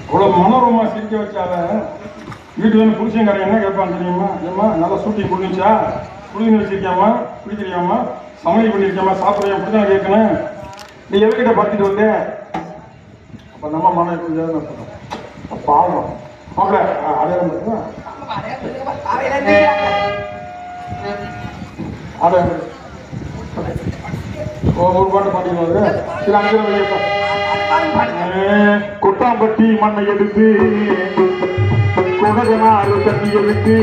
இவ்வளோ மனோரமா சிரிக்க வச்சால வீட்டுக்கு வந்து புருஷங்காரன் என்ன கேட்பான் தெரியுமா? ஏம்மா நல்லா ஷூட்டிங் முடிஞ்சா குடிநீர் வச்சிருக்கியாமா, குடிக்கிறியாமா, சமையல் பண்ணியிருக்கியாமா, சாப்பிட்றியா, அப்படி தான் கேட்கணும். நீ எதுக்கிட்ட பார்த்துட்டு வந்தே? அப்போ நம்ம மன எப்படி பாவம் மாப்பிள்ள அடையாளம் இருக்குமா? அதை ஒரு பாட்டு பாட்டிக்குவாங்க. சரி, அங்கே கொட்டாம்பட்டி மண்ணை எடுத்து கொடகனாறு தண்ணி எடுத்து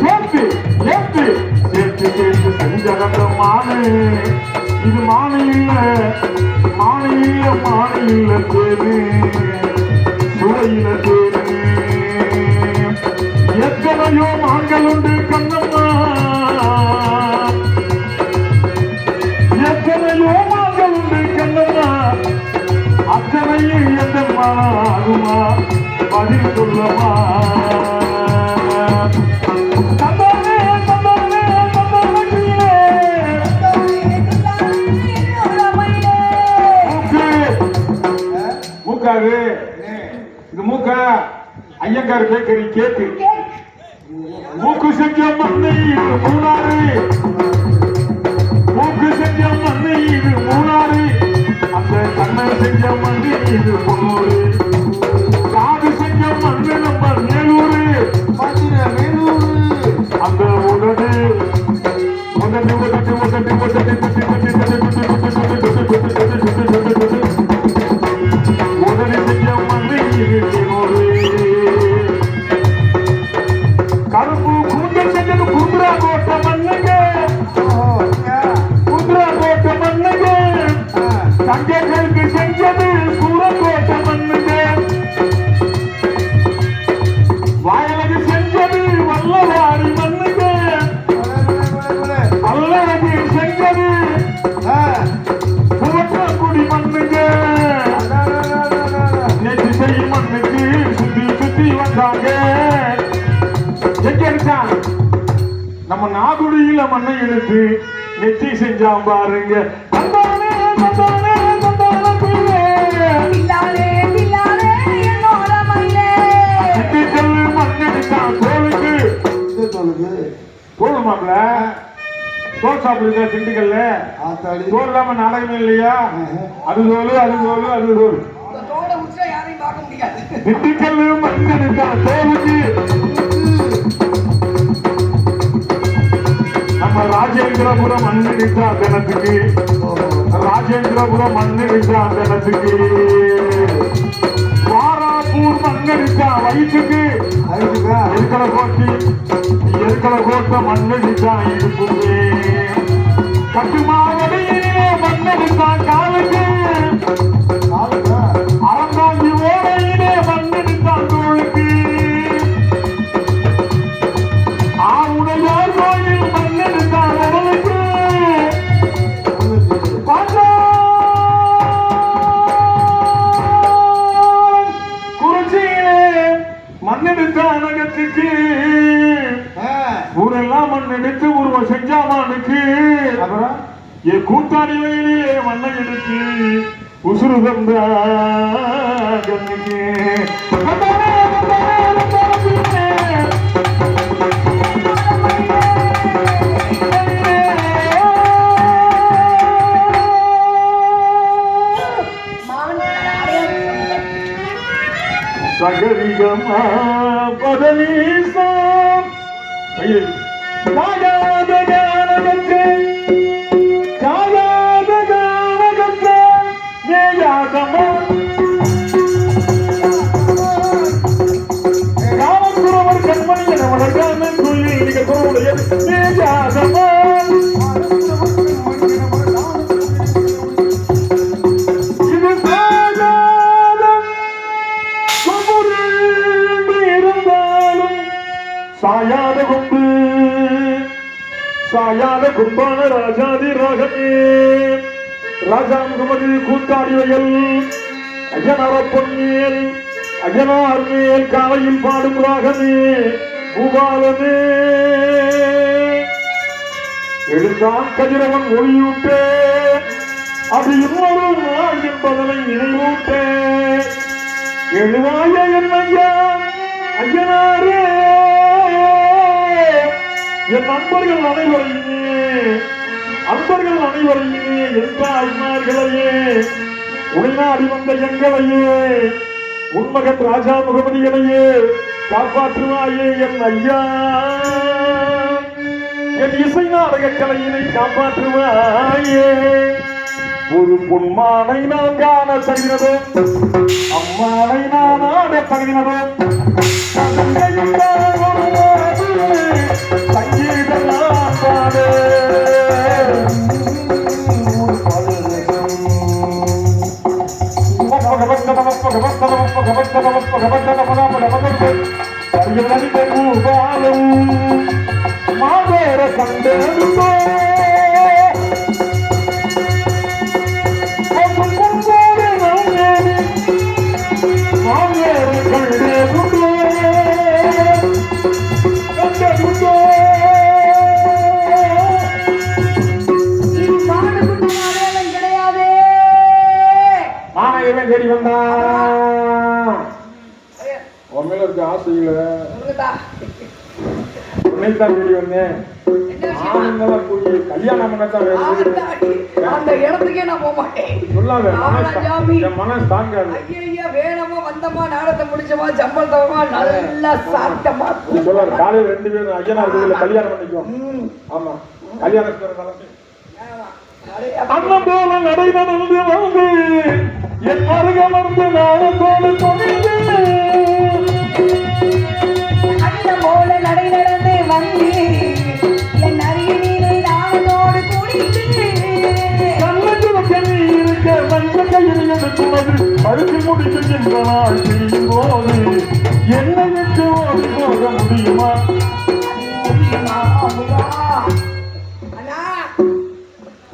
சேர்த்து சேர்த்து சேர்த்து சேர்த்து செஞ்சகந்த மானு. இது மானு இல்ல மானு இல்ல மானு இல்ல தேரு சுவையில தேரு. எத்தனையோ மான்கள் உண்டு கண்ணம்மா, எத்தனையோ மான்கள் உண்டு கண்ணம்மா, அத்தனையும் எந்தம்மா ஆகுமா பதில் சொல்லமா? மூக்காரு இது மூக்கா ஐயங்காரு பேக்கரி கேக்கு. மூக்கு செஞ்ச மண்ணை இது மூணாறு, மூக்கு செஞ்ச மண்ணை இது மூணாறு, அந்த கண்ணை செஞ்ச மண்ணை இது பொன்னூறு, காது செஞ்ச மண்ணு நம்ம மேலூரு மேலூரு. அந்த உடனே உடனே உடனே உடனே உடனே உடனே செஞ்ச மண்ணை இது பொன்னூறு. கருப்பு கூந்தல் செஞ்சது குந்திரா கோட்டை மண்ணுங்க, குந்திரா கோட்டை மண்ணுங்க. தங்கைகளுக்கு செஞ்சது சூரக்கோட்டை மண்ணுங்க. வயலுக்கு செஞ்சது வல்லவாரி மண்ணுங்க, அல்லது செஞ்சது புவற்றக்குடி மண்ணுங்க. நேற்று செய்யும் மண்ணுக்கு சுத்தி சுத்தி வந்தாங்க. நம்ம நாகுடியில மண்ணை எடுத்து நெச்சி செஞ்சாம் பாருங்க. தோல் மாப்பிள தோல் சாப்பிடுங்க திண்டுக்கல்ல. தோல் இல்லாம நாடகமே இல்லையா? அது தோல் அது தோல் அது தோல். திண்டுக்கல் மண்ணெடுத்தா தோலுக்கு. நம்ம ராஜேந்திரபுரம் மண்ணெடுத்தா தினத்துக்கு, ராஜேந்திரபுரம் மண்ணெடுத்தா தினத்துக்கு, வாராப்பூர் மண்ணெடுத்தா வயிற்றுக்கு, எருக்கலை கோட்டி எருக்கலை கோட்டை மண்ணெடுத்தா இருக்குமே, கட்டுமாவடியிலே மண்ணெடுத்தா காலுக்கு, அறந்தாங்கி ஓடையிலே மண்ணெடுத்தா தோளுக்கு, ஆவுடையார் கோயில் மண்ணெடுத்தா உடலுக்கு, குறிச்சியிலே மண்ணெடுத்தா நகத்துக்கு, ஊரெல்லாம் மண் எடுத்து உருவம் செஞ்சாமானுக்கு, அப்புறம் என் கூத்தாடி வயலிலே மண்ணை எடுத்து உசுறு தந்தா கண்ணுக்கு. சகரிகமா பதனீசா காயாத கானகத்தே காயாத கானகத்தே மேயாதமா காமக்குறவர் கண்மணி என வளர்கான சொல்லி நீங்க குறவுடைய மேயாதமா சாயாத கொம்பு சாயாத கும்பான ராஜாதி ராகமே ராஜா முகமது கூத்தாடி வயல் அய்யனார பொன்னியல் அய்யனார் மேல் காலையில் பாடும் ராகமே பூபாலமே எழுந்தான் கதிரவன் ஒளியூட்டே அது இன்னொரு நாள் என்பதனை நினைவூட்டே எழுவாய என் ஐயா ஐயனாரே என் நண்பர்கள் அனைவரையுமே அன்பர்கள் அனைவரையுமே என் தாய்மார்களையே உள்நாடி வந்த எங்களையே உன்மகன் ராஜா முகமதிகளையே காப்பாற்றுவாயே என் ஐயா என் இசை நாடக கலையினை காப்பாற்றுவாயே ஒரு பொன்மானை நான் காண தகுதினதோ அம்மானை நான் ஆட தகுதினதோ சங்கீதம் நான் பாட மாதேர கண்டெடுத்தோ தேடி வந்தான் உன் மேல இருக்க ஆசையில உன்னைத்தான் தேடி வந்தேன் கல்யாணம் அந்த இடத்துக்கே நான் போக மாட்டேன். சொல்லாத என் மனசு தாங்காது. ஐயா வேணமா வந்தமா நாடத்தை முடிச்சமா சம்பளத்தமா நல்லா சாப்பிட்டமா சொல்லாரு காலையில 2 பேரும் ஐயனார் கோயில கல்யாணம் பண்ணிக்குவோம். ஆமா கல்யாணம் அண்ணன் போல நடை நடந்து வந்து என் அருகமர்ந்து நாளத்தோடு தொழில் அண்ணன் போல நடை நடந்து வந்து என் அருகிலே நாளத்தோடு குடித்து கண்ணத்தில் இருக்க மஞ்ச கையில் எடுத்துவது பருத்தி முடிக்கின்ற நாள் செய்யும் போது என்னை விட்டு ஓடி போக முடியுமா?